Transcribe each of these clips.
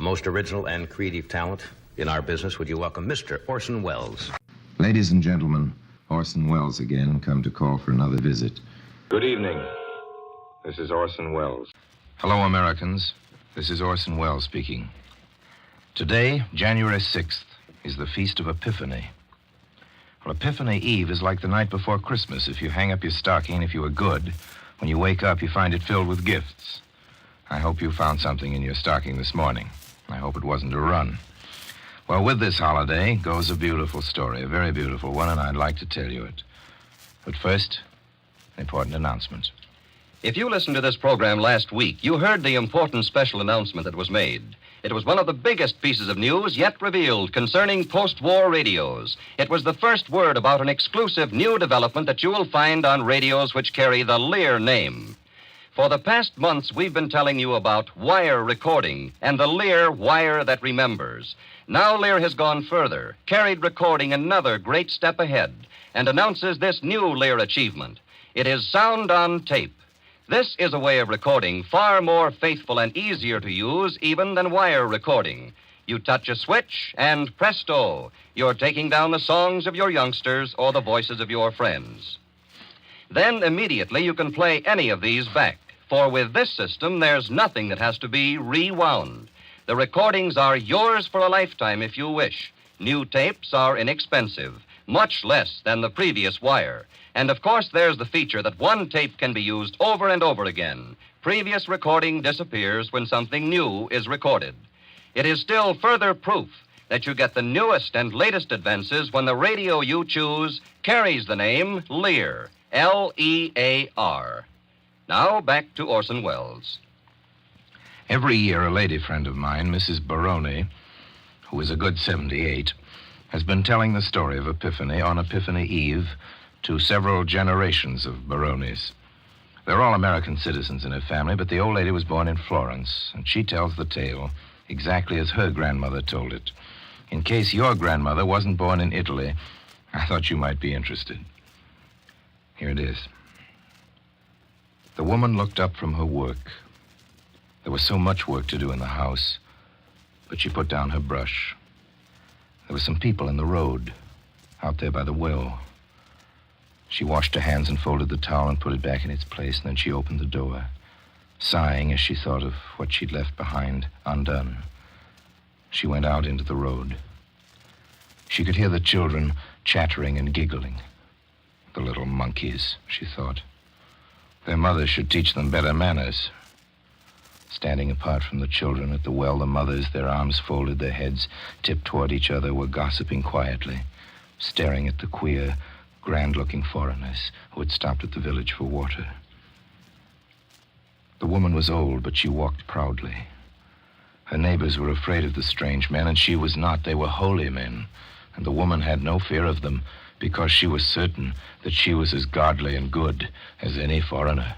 most original and creative talent in our business. Would you welcome Mr. Orson Welles? Ladies and gentlemen, Orson Welles again, come to call for another visit. Good evening. This is Orson Welles. Hello, Americans. This is Orson Welles speaking. Today, January 6th, is the Feast of Epiphany. Well, Epiphany Eve is like the night before Christmas. If you hang up your stocking, if you were good, when you wake up, you find it filled with gifts. I hope you found something in your stocking this morning. I hope it wasn't a run. Well, with this holiday goes a beautiful story, a very beautiful one, and I'd like to tell you it. But first, an important announcement. If you listened to this program last week, you heard the important special announcement that was made. It was one of the biggest pieces of news yet revealed concerning post-war radios. It was the first word about an exclusive new development that you will find on radios which carry the Lear name. For the past months, we've been telling you about wire recording and the Lear wire that remembers. Now Lear has gone further, carried recording another great step ahead, and announces this new Lear achievement. It is sound on tape. This is a way of recording far more faithful and easier to use even than wire recording. You touch a switch and presto, you're taking down the songs of your youngsters or the voices of your friends. Then immediately you can play any of these back, for with this system there's nothing that has to be rewound. The recordings are yours for a lifetime if you wish. New tapes are inexpensive, much less than the previous wire. And, of course, there's the feature that one tape can be used over and over again. Previous recording disappears when something new is recorded. It is still further proof that you get the newest and latest advances when the radio you choose carries the name Lear, L-E-A-R. Now, back to Orson Welles. Every year, a lady friend of mine, Mrs. Baroni, who is a good 78, has been telling the story of Epiphany on Epiphany Eve to several generations of Baronis. They're all American citizens in her family, but the old lady was born in Florence, and she tells the tale exactly as her grandmother told it. In case your grandmother wasn't born in Italy, I thought you might be interested. Here it is. The woman looked up from her work. There was so much work to do in the house, but she put down her brush. There were some people in the road, out there by the well. She washed her hands and folded the towel and put it back in its place, and then she opened the door, sighing as she thought of what she'd left behind undone. She went out into the road. She could hear the children chattering and giggling. The little monkeys, she thought. Their mothers should teach them better manners. Standing apart from the children at the well, the mothers, their arms folded, their heads tipped toward each other, were gossiping quietly, staring at the queer, grand-looking foreigners who had stopped at the village for water. The woman was old, but she walked proudly. Her neighbors were afraid of the strange men, and she was not. They were holy men, and the woman had no fear of them because she was certain that she was as godly and good as any foreigner.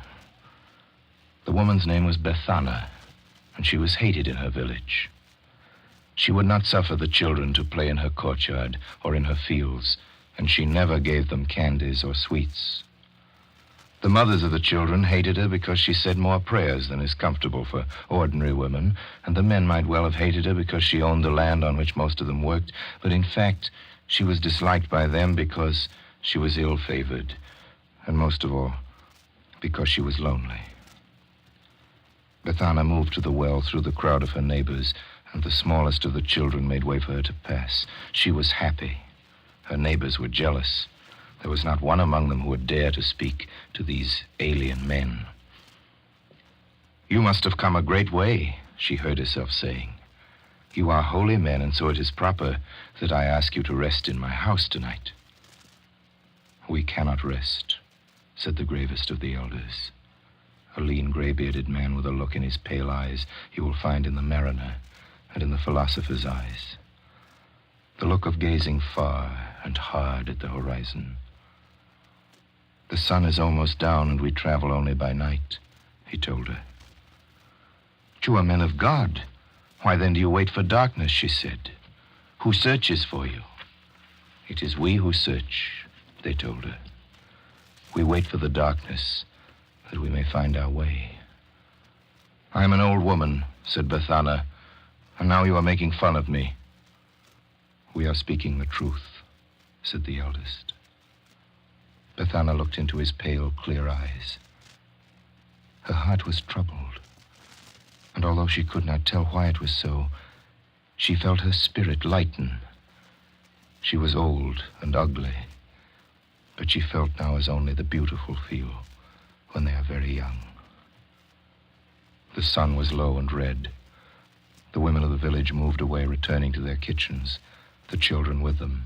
The woman's name was Bethana, and she was hated in her village. She would not suffer the children to play in her courtyard or in her fields, and she never gave them candies or sweets. The mothers of the children hated her because she said more prayers than is comfortable for ordinary women, and the men might well have hated her because she owned the land on which most of them worked, but in fact, she was disliked by them because she was ill-favored, and most of all, because she was lonely. Bethana moved to the well through the crowd of her neighbors, and the smallest of the children made way for her to pass. She was happy. Her neighbors were jealous. There was not one among them who would dare to speak to these alien men. "You must have come a great way," she heard herself saying. "You are holy men, and so it is proper that I ask you to rest in my house tonight." "We cannot rest," said the gravest of the elders, a lean, gray-bearded man with a look in his pale eyes you will find in the mariner and in the philosopher's eyes. The look of gazing far and hard at the horizon. "The sun is almost down, and we travel only by night," he told her. "But you are men of God. Why then do you wait for darkness?" she said. "Who searches for you?" "It is we who search," they told her. "We wait for the darkness, that we may find our way." "I am an old woman," said Bethana, And now you are making fun of me. We are speaking the truth, said the eldest. Bethana looked into his pale, clear eyes. Her heart was troubled, and although she could not tell why it was so, she felt her spirit lighten. She was old and ugly, but she felt now as only the beautiful feel when they are very young. The sun was low and red. The women of the village moved away, returning to their kitchens, the children with them.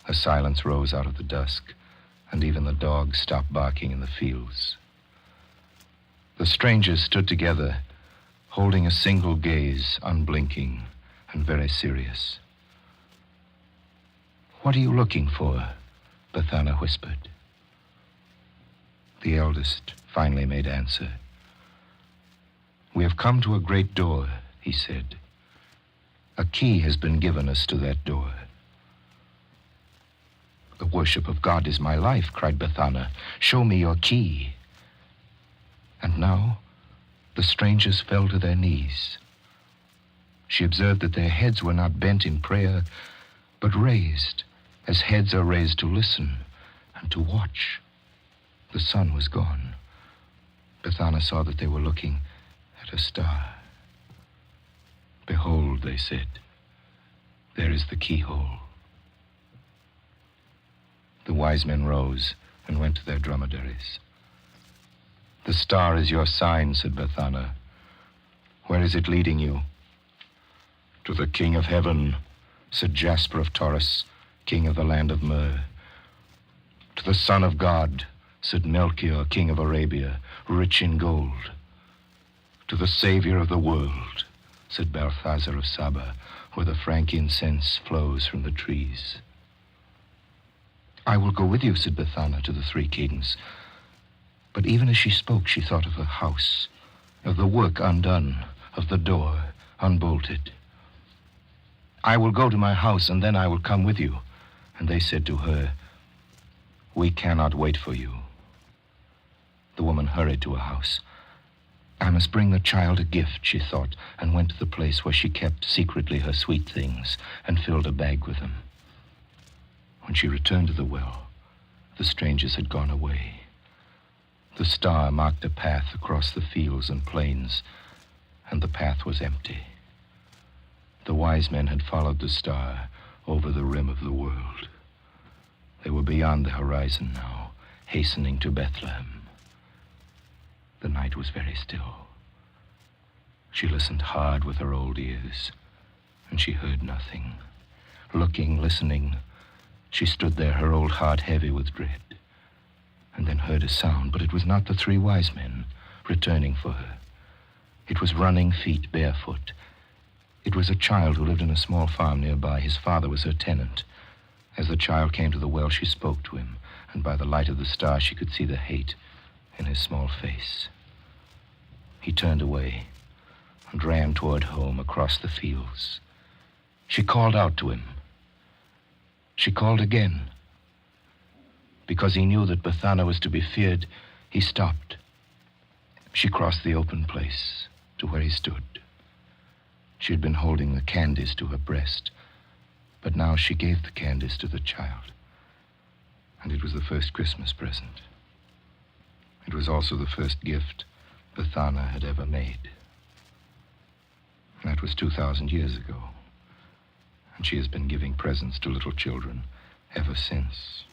A silence rose out of the dusk, and even the dogs stopped barking in the fields. The strangers stood together, holding a single gaze, unblinking and very serious. "What are you looking for?" Bethana whispered. The eldest finally made answer. "We have come to a great door," he said. "A key has been given us to that door." "The worship of God is my life," cried Bethana. "Show me your key." And now the strangers fell to their knees. She observed that their heads were not bent in prayer, but raised, as heads are raised to listen and to watch. The sun was gone. Bethana saw that they were looking at a star. "Behold," they said, "there is the keyhole." The wise men rose and went to their dromedaries. "The star is your sign," said Bethana. "Where is it leading you?" "To the King of Heaven," said Jasper of Taurus, king of the land of Myrrh. "To the Son of God," said Melchior, king of Arabia, rich in gold. "To the Savior of the world," said Balthazar of Saba, where the frankincense flows from the trees. "I will go with you," said Bethana to the three kings. But even as she spoke, she thought of her house, of the work undone, of the door unbolted. "I will go to my house, and then I will come with you." And they said to her, "We cannot wait for you." The woman hurried to her house. "I must bring the child a gift," she thought, and went to the place where she kept secretly her sweet things and filled a bag with them. When she returned to the well, the strangers had gone away. The star marked a path across the fields and plains, and the path was empty. The wise men had followed the star over the rim of the world. They were beyond the horizon now, hastening to Bethlehem. The night was very still. She listened hard with her old ears, and she heard nothing. Looking, listening, she stood there, her old heart heavy with dread, and then heard a sound, but it was not the three wise men returning for her. It was running feet barefoot. It was a child who lived in a small farm nearby. His father was her tenant. As the child came to the well, she spoke to him, and by the light of the star, she could see the hate in his small face. He turned away and ran toward home across the fields. She called out to him. She called again. Because he knew that Bethana was to be feared, he stopped. She crossed the open place to where he stood. She had been holding the candies to her breast, but now she gave the candies to the child. And it was the first Christmas present. It was also the first gift Bethana had ever made. That was 2,000 years ago. And she has been giving presents to little children ever since.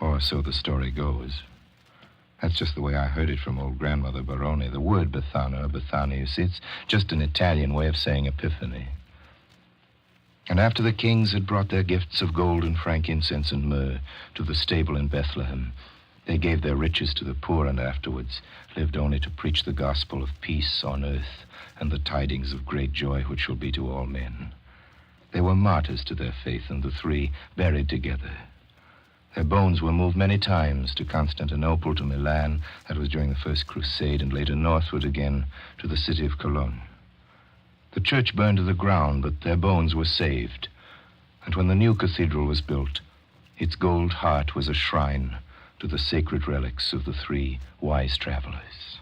Or so the story goes. That's just the way I heard it from old grandmother Barone. The word Bethana, or Bethania, it's just an Italian way of saying Epiphany. And after the kings had brought their gifts of gold and frankincense and myrrh to the stable in Bethlehem, they gave their riches to the poor and afterwards lived only to preach the gospel of peace on earth and the tidings of great joy which shall be to all men. They were martyrs to their faith, and the three buried together. Their bones were moved many times to Constantinople, to Milan, that was during the First Crusade, and later northward again to the city of Cologne. The church burned to the ground, but their bones were saved. And when the new cathedral was built, its gold heart was a shrine to the sacred relics of the three wise travelers.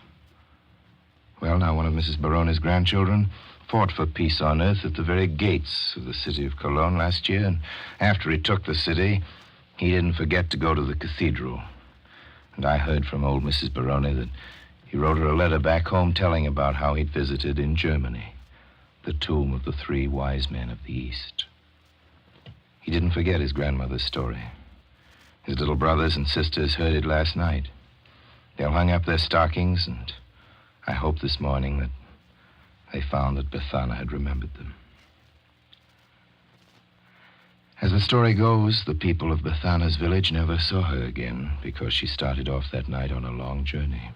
Well, now one of Mrs. Barone's grandchildren fought for peace on earth at the very gates of the city of Cologne last year, and after he took the city, he didn't forget to go to the cathedral. And I heard from old Mrs. Baroni that he wrote her a letter back home telling about how he'd visited in Germany the tomb of the 3 wise men of the East. He didn't forget his grandmother's story. His little brothers and sisters heard it last night. They all hung up their stockings, and I hope this morning that they found that Bethana had remembered them. As the story goes, the people of Bethana's village never saw her again because she started off that night on a long journey.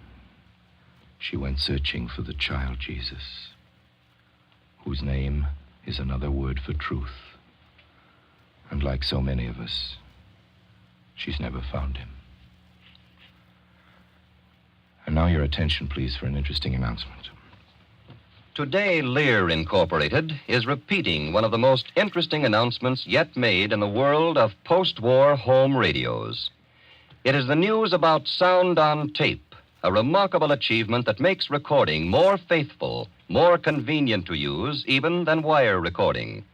She went searching for the child Jesus, whose name is another word for truth. And like so many of us, she's never found him. And now your attention, please, for an interesting announcement. Today, Lear Incorporated is repeating one of the most interesting announcements yet made in the world of post-war home radios. It is the news about sound on tape, a remarkable achievement that makes recording more faithful, more convenient to use, even than wire recording.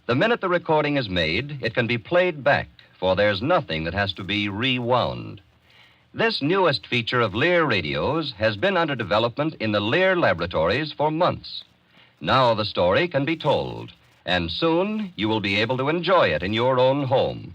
The minute the recording is made, it can be played back, for there's nothing that has to be rewound. This newest feature of Lear radios has been under development in the Lear laboratories for months. Now the story can be told, and soon you will be able to enjoy it in your own home.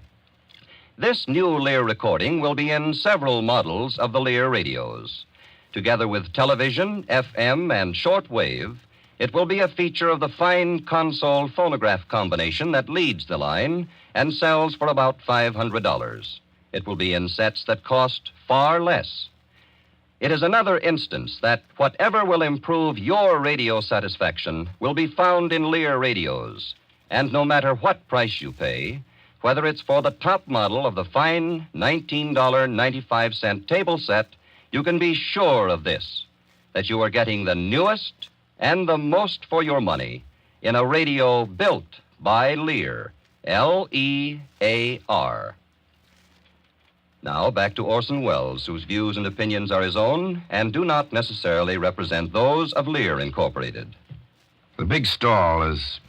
This new Lear recording will be in several models of the Lear radios. Together with television, FM, and shortwave, it will be a feature of the fine console phonograph combination that leads the line and sells for about $500. It will be in sets that cost far less. It is another instance that whatever will improve your radio satisfaction will be found in Lear radios. And no matter what price you pay, whether it's for the top model of the fine $19.95 table set, you can be sure of this, that you are getting the newest and the most for your money in a radio built by Lear, L-E-A-R. Now, back to Orson Welles, whose views and opinions are his own and do not necessarily represent those of Lear Incorporated. The big stall is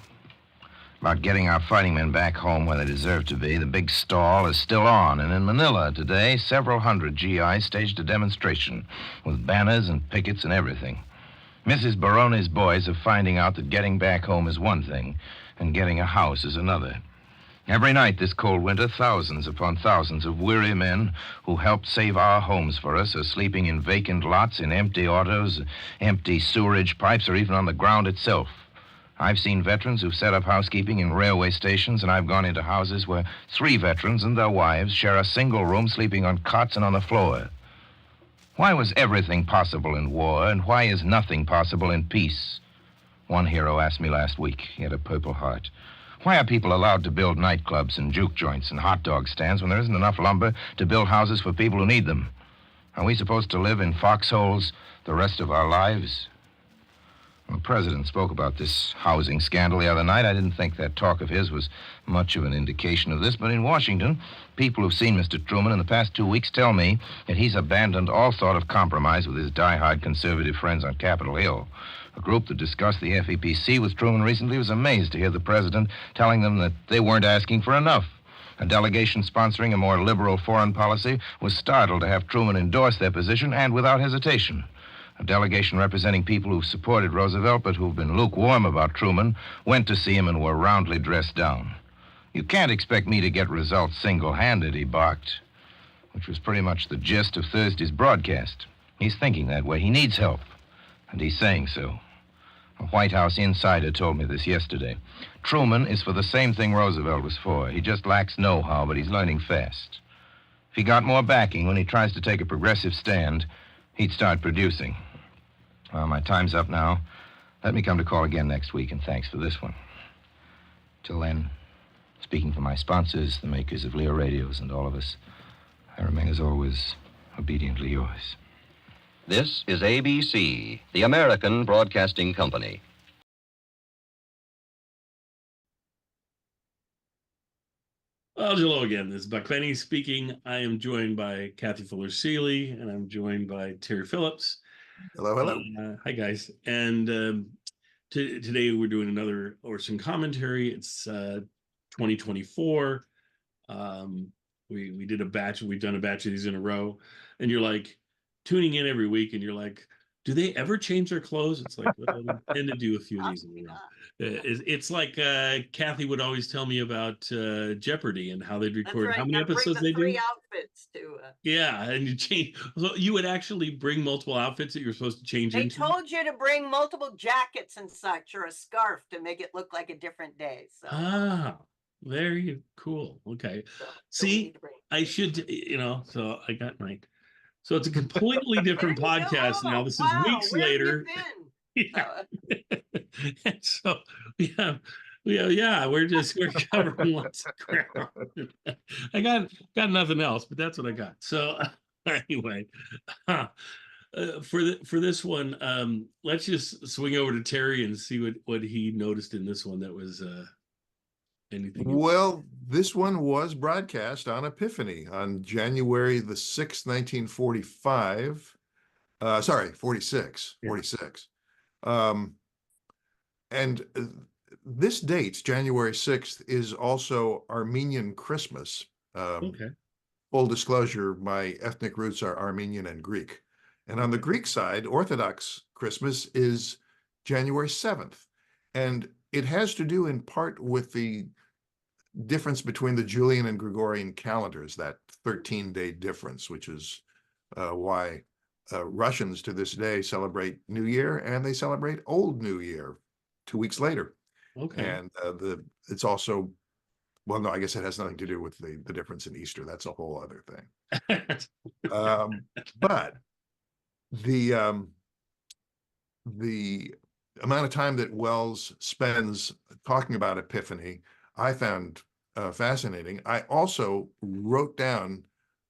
about getting our fighting men back home where they deserve to be. The big stall is still on, and in Manila today, several hundred GIs staged a demonstration with banners and pickets and everything. Mrs. Baroni's boys are finding out that getting back home is one thing and getting a house is another. Every night this cold winter, thousands upon thousands of weary men who helped save our homes for us are sleeping in vacant lots, in empty autos, empty sewerage pipes, or even on the ground itself. I've seen veterans who've set up housekeeping in railway stations, and I've gone into houses where 3 veterans and their wives share a single room, sleeping on cots and on the floor. Why was everything possible in war, and why is nothing possible in peace? One hero asked me last week. He had a Purple Heart. Why are people allowed to build nightclubs and juke joints and hot dog stands when there isn't enough lumber to build houses for people who need them? Are we supposed to live in foxholes the rest of our lives? The president spoke about this housing scandal the other night. I didn't think that talk of his was much of an indication of this, but in Washington, people who've seen Mr. Truman in the past 2 weeks tell me that he's abandoned all thought of compromise with his die-hard conservative friends on Capitol Hill. A group that discussed the FEPC with Truman recently was amazed to hear the president telling them that they weren't asking for enough. A delegation sponsoring a more liberal foreign policy was startled to have Truman endorse their position, and without hesitation. A delegation representing people who've supported Roosevelt but who've been lukewarm about Truman went to see him and were roundly dressed down. "You can't expect me to get results single-handed," he barked, which was pretty much the gist of Thursday's broadcast. He's thinking that way. He needs help, and he's saying so. A White House insider told me this yesterday. Truman is for the same thing Roosevelt was for. He just lacks know-how, but he's learning fast. If he got more backing when he tries to take a progressive stand, he'd start producing. Well, my time's up now. Let me come to call again next week, and thanks for this one. Till then, speaking for my sponsors, the makers of Lear radios, and all of us, I remain, as always, obediently yours. This is ABC, the American Broadcasting Company. Well, hello again. This is Buck Benny speaking. I am joined by Kathy Fuller-Seeley, and I'm joined by Terry Phillips. Hello, hello. Hi, guys. And Today we're doing another Orson commentary. It's 2024. We did a batch. We've done a batch of these in a row, and you're like tuning in every week, and you're like, do they ever change their clothes? It's like, well, we tend to do a few of these in a row. It's like Kathy would always tell me about Jeopardy and how they'd record how many episodes they do. Outfits to. Yeah, and you change. So you would actually bring multiple outfits that you're supposed to change They into. told you to bring multiple jackets and such, or a scarf to make it look like a different day. So. Very cool. Okay. So See, I should, so I got my, so it's a completely different podcast now. This is weeks later. Yeah. And so we're covering lots of ground. I got nothing else, but that's what I got. So anyway, for this one, let's just swing over to Terry and see what he noticed in this one that was anything. Well, this one was broadcast on Epiphany on January the 6th, 1945. 46. Yeah. 46. And this date, January 6th, is also Armenian Christmas. Okay. Full disclosure, my ethnic roots are Armenian and Greek. And on the Greek side, Orthodox Christmas is January 7th. And it has to do in part with the difference between the Julian and Gregorian calendars, that 13-day difference, which is why Russians to this day celebrate New Year, and they celebrate Old New Year 2 weeks later. Okay. And it's also, well, no, I guess it has nothing to do with the difference in Easter. That's a whole other thing. But the amount of time that Wells spends talking about Epiphany, I found fascinating. I also wrote down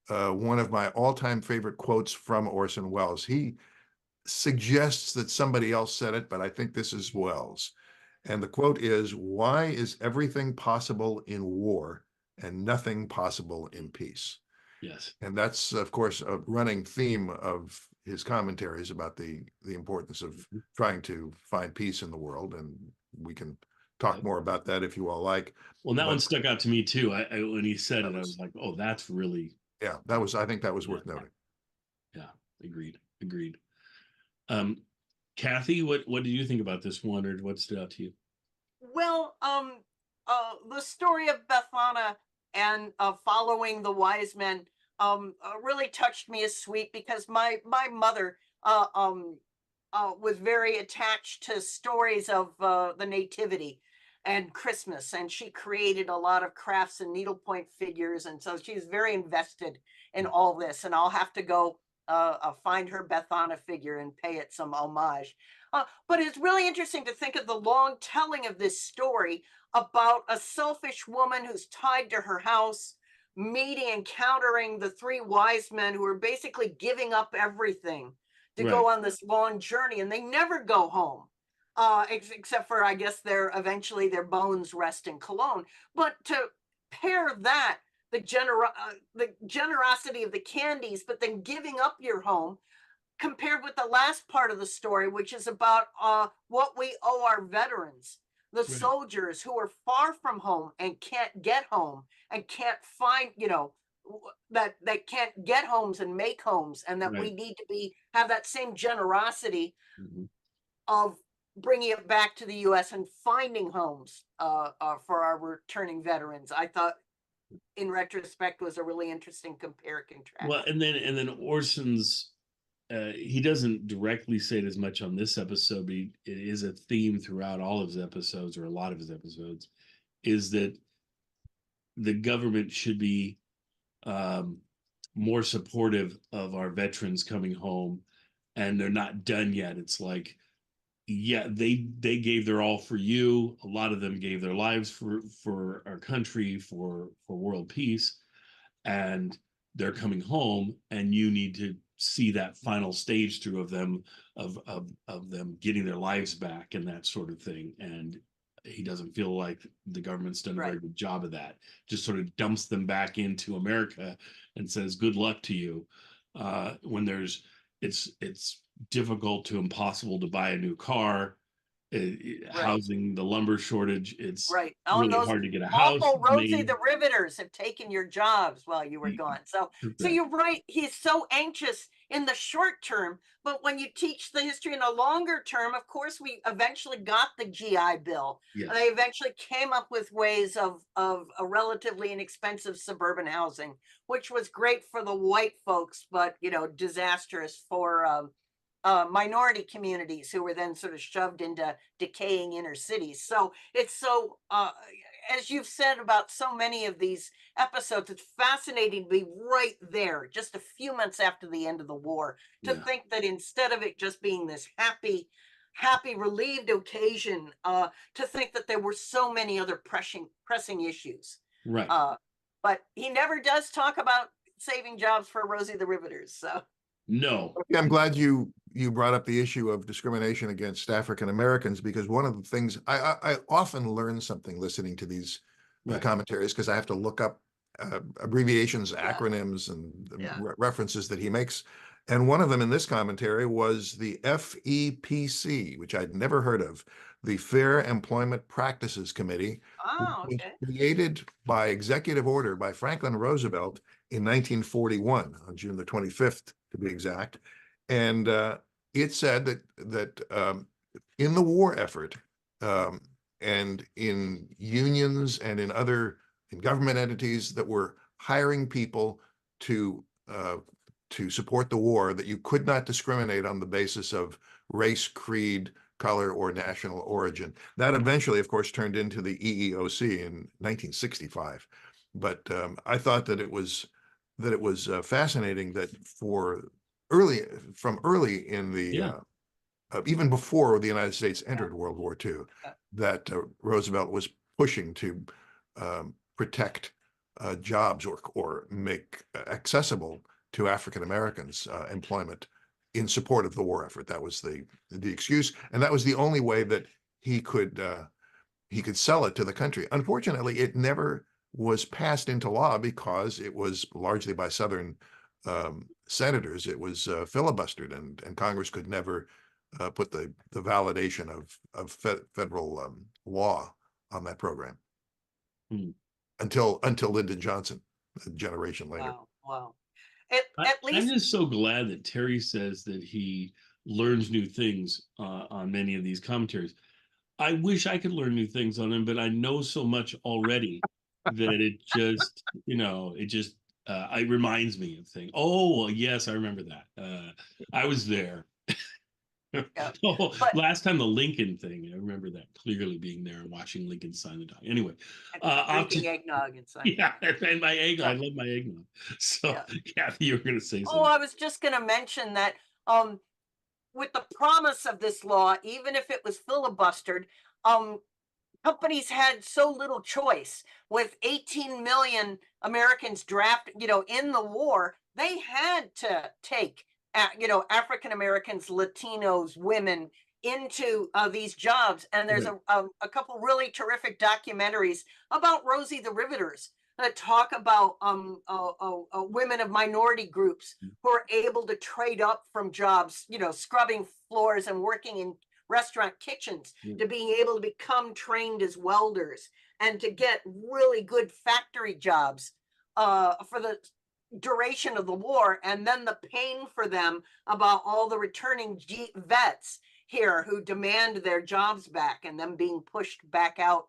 one of my all-time favorite quotes from Orson Welles. He suggests that somebody else said it, but I think this is Welles. And the quote is, "Why is everything possible in war and nothing possible in peace?" Yes. And that's, of course, a running theme of his commentaries about the importance of trying to find peace in the world. And we can talk more about that if you all like. Well, that one stuck out to me too. I when he said it, I was like, oh, that's really. Yeah, I think that was worth noting. Yeah, agreed. Kathy, what did you think about this one, or what stood out to you? Well, the story of Bethana and following the wise men really touched me as sweet, because my mother was very attached to stories of the Nativity and Christmas, and she created a lot of crafts and needlepoint figures, and so she's very invested in all this. And I'll have to go find her Bethana figure and pay it some homage. But it's really interesting to think of the long telling of this story about a selfish woman who's tied to her house, encountering the three wise men who are basically giving up everything to go on this long journey, and they never go home, except for, I guess, eventually their bones rest in Cologne. But to pair that, the generosity of the candies, but then giving up your home, compared with the last part of the story, which is about what we owe our veterans, the soldiers who are far from home and can't get home and can't find, that can't get homes and make homes, and that we need to have that same generosity of bringing it back to the U.S. and finding homes for our returning veterans. I thought, in retrospect, was a really interesting compare contrast. Well, and then Orson's, he doesn't directly say it as much on this episode, but it is a theme throughout all of his episodes, or a lot of his episodes, is that the government should be more supportive of our veterans coming home, and they're not done yet. It's like, yeah, they gave their all for you. A lot of them gave their lives for our country, for world peace, and they're coming home, and you need to see that final stage through of them getting their lives back and that sort of thing. And he doesn't feel like the government's done a very good job of that. Just sort of dumps them back into America and says, good luck to you. When it's difficult to impossible to buy a new car. housing, the lumber shortage. It's Right. Oh, and really those hard to get a house awful Rosie made. the Riveters have taken your jobs while you were gone. So Correct. you're right. He's so anxious in the short term, but when you teach the history in the longer term, of course, we eventually got the GI Bill. Yes. And they eventually came up with ways of a relatively inexpensive suburban housing, which was great for the white folks, but disastrous for minority communities who were then sort of shoved into decaying inner cities. So it's so, as you've said about so many of these episodes, it's fascinating to be right there, just a few months after the end of the war, to Yeah. think that instead of it just being this happy, relieved occasion, to think that there were so many other pressing issues. Right. But he never does talk about saving jobs for Rosie the Riveters. So. No. Yeah, I'm glad you brought up the issue of discrimination against African Americans, because one of the things I often learn something listening to these Right. commentaries, because I have to look up abbreviations, Yeah. acronyms, and Yeah. references that he makes. And one of them in this commentary was the FEPC, which I'd never heard of, the Fair Employment Practices Committee, Oh, which okay. was created by executive order by Franklin Roosevelt in 1941, on June the 25th, to be exact. And it said that in the war effort, and in unions and in government entities that were hiring people to support the war, that you could not discriminate on the basis of race, creed, color, or national origin. That eventually, of course, turned into the EEOC in 1965. But I thought that it was fascinating that from early in the Yeah. even before the United States entered World War II, that Roosevelt was pushing to protect jobs or make accessible to African Americans employment in support of the war effort. That was the excuse, and that was the only way that he could sell it to the country. Unfortunately, it never was passed into law because it was largely by Southern senators. It was filibustered, and Congress could never put the validation of federal law on that program until Lyndon Johnson, a generation later. Wow. I'm At least, just so glad that Terry says that he learns new things on many of these commentaries. I wish I could learn new things on them, but I know so much already that it just, it reminds me of things. Oh, well, yes, I remember that. I was there. Oh, but last time the Lincoln thing, I remember that clearly being there and watching Lincoln sign the document. Anyway, drinking eggnog and such. yeah, and my eggnog. Yeah. I love my eggnog. So, Yeah. Kathy, you were going to say Oh, something. I was just going to mention that with the promise of this law, even if it was filibustered, companies had so little choice. With 18 million Americans drafted, in the war, they had to take, African Americans, Latinos, women into these jobs. And there's Right. a couple really terrific documentaries about Rosie the Riveters that talk about women of minority groups who are able to trade up from jobs, scrubbing floors and working in restaurant kitchens, to being able to become trained as welders and to get really good factory jobs for the duration of the war. And then the pain for them about all the returning vets here who demand their jobs back and them being pushed back out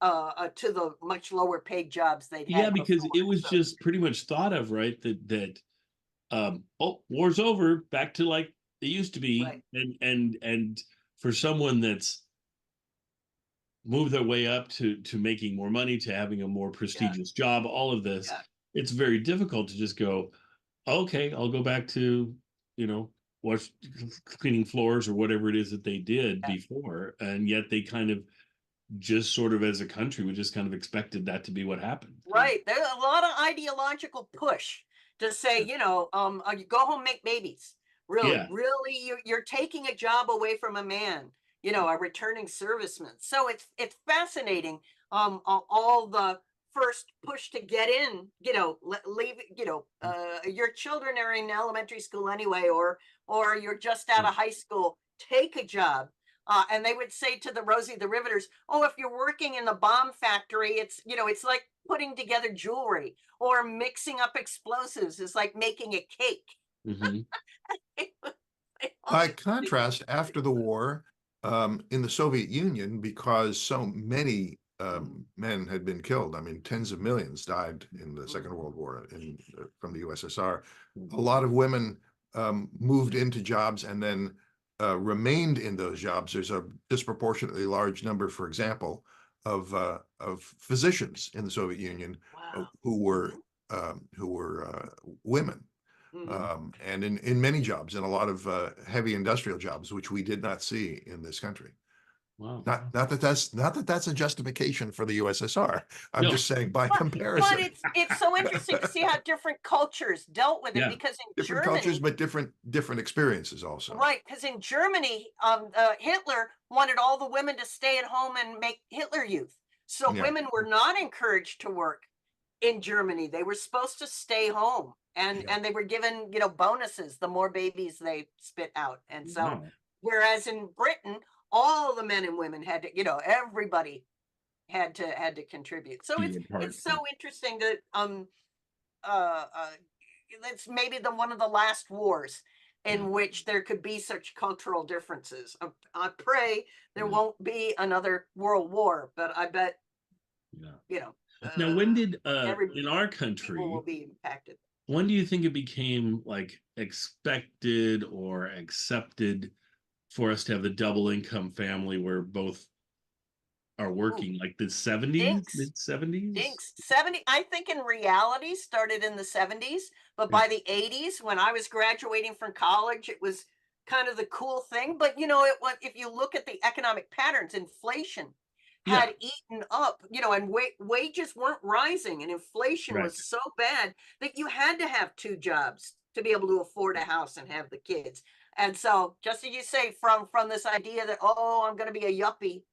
to the much lower paid jobs they'd Yeah, had because before. it was So, just pretty much thought of, right, that war's over, back to like it used to be. Right. And for someone that's moved their way up to making more money, to having a more prestigious job, all of this, Yeah. it's very difficult to just go, okay, I'll go back to, wash cleaning floors or whatever it is that they did before. And yet they kind of just sort of, as a country, we just kind of expected that to be what happened. Right. There's a lot of ideological push to say, you go home, make babies. Really, Yeah. really, you're taking a job away from a man, a returning serviceman. So it's fascinating. All the first push to get in, leave, your children are in elementary school anyway, or you're just out of high school, take a job. And they would say to the Rosie the Riveters, "Oh, if you're working in the bomb factory, it's like putting together jewelry, or mixing up explosives is like making a cake." Mhm. By contrast, after the war, in the Soviet Union, because so many men had been killed, I mean, tens of millions died in the Second World War from the USSR. A lot of women moved into jobs and then remained in those jobs. There's a disproportionately large number, for example, of physicians in the Soviet Union Wow. who were women. And in many jobs, in a lot of heavy industrial jobs, which we did not see in this country. Wow. Not that that's a justification for the USSR. I'm No. just saying by But comparison. it's so interesting to see how different cultures dealt with it, Yeah. because in Different Germany, cultures, but different experiences also. right? Because in Germany, Hitler wanted all the women to stay at home and make Hitler Youth. So Yeah. women were not encouraged to work in Germany. They were supposed to stay home, and Yeah. they were given, bonuses the more babies they spit out. And so, Wow. whereas in Britain, all the men and women had to, everybody had to contribute. So Be a part, it's so interesting that that's maybe one of the last wars in Yeah. which there could be such cultural differences. I pray there Yeah. won't be another world war, but I bet, Yeah. Now, when did every in our people country, will be impacted. when do you think it became like expected or accepted for us to have the double income family where both are working, like the 70s, Dinks. mid 70s? Dinks. 70, I think in reality started in the 70s, but by the 80s, when I was graduating from college, it was kind of the cool thing. But it was, if you look at the economic patterns, inflation Yeah. had eaten up, and wages weren't rising, and inflation Right. was so bad that you had to have two jobs to be able to afford a house and have the kids. And so, just as you say, from this idea that, oh, I'm going to be a yuppie,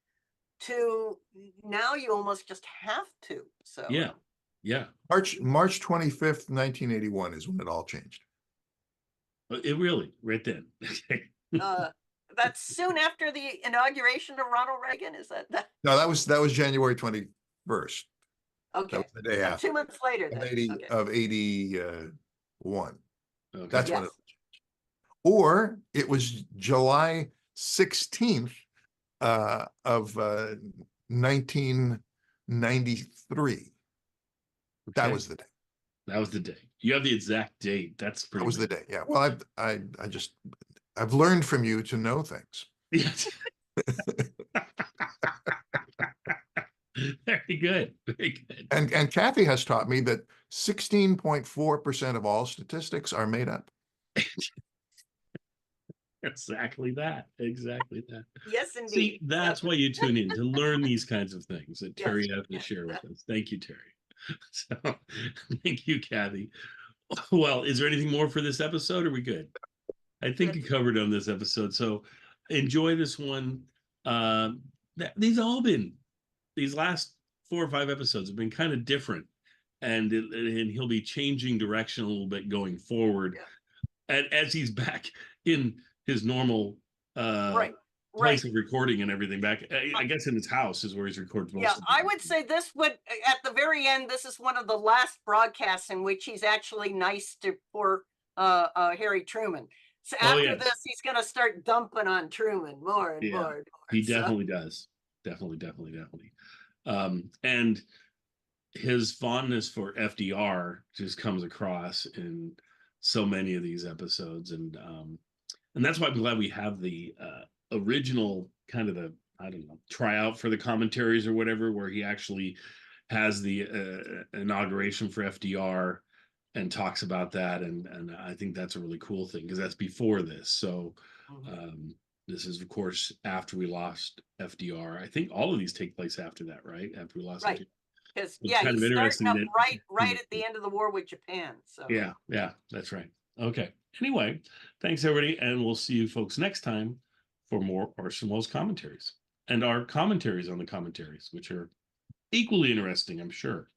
to now you almost just have to. So Yeah. Yeah. March 25th, 1981 is when it all changed. It really, right then. that's soon after the inauguration of Ronald Reagan. Is that? No, that was January 21st. That Okay. was the day after. 2 months later Of then. 81. Okay. That's when Yes. or it was July 16th of 1993. That Okay. was the day. That was the day. You have the exact date. That's pretty. That was the day. Yeah. Well, I've learned from you to know things. Yes. Very good. Very good. And Kathy has taught me that 16.4% of all statistics are made up. Exactly that. Exactly that. Yes, indeed. See, that's Yes. why you tune in, to learn these kinds of things that Yes. Terry has to share with us. Thank you, Terry. So, thank you, Kathy. Well, is there anything more for this episode? Or are we good? I think you covered on this episode. So enjoy this one. These last 4 or 5 episodes have been kind of different, and he'll be changing direction a little bit going forward, and as he's back in his normal place of recording and everything, back I guess in his house is where he's recording most of it. I would say this would, at the very end, this is one of the last broadcasts in which he's actually nice to poor Harry Truman. So after this, he's going to start dumping on Truman more and more and more. He definitely does. Definitely. And his fondness for FDR just comes across in so many of these episodes, and that's why I'm glad we have the original kind of the, I don't know, tryout for the commentaries or whatever, where he actually has the inauguration for FDR and talks about that, and I think that's a really cool thing, because that's before this. So this is, of course, after we lost FDR. I think all of these take place after that, right? After we lost FDR. Because It's kind of he's interesting starting up that- right at the end of the war with Japan. So Yeah, that's right. Okay. Anyway, thanks everybody, and we'll see you folks next time for more Orson Welles commentaries and our commentaries on the commentaries, which are equally interesting, I'm sure.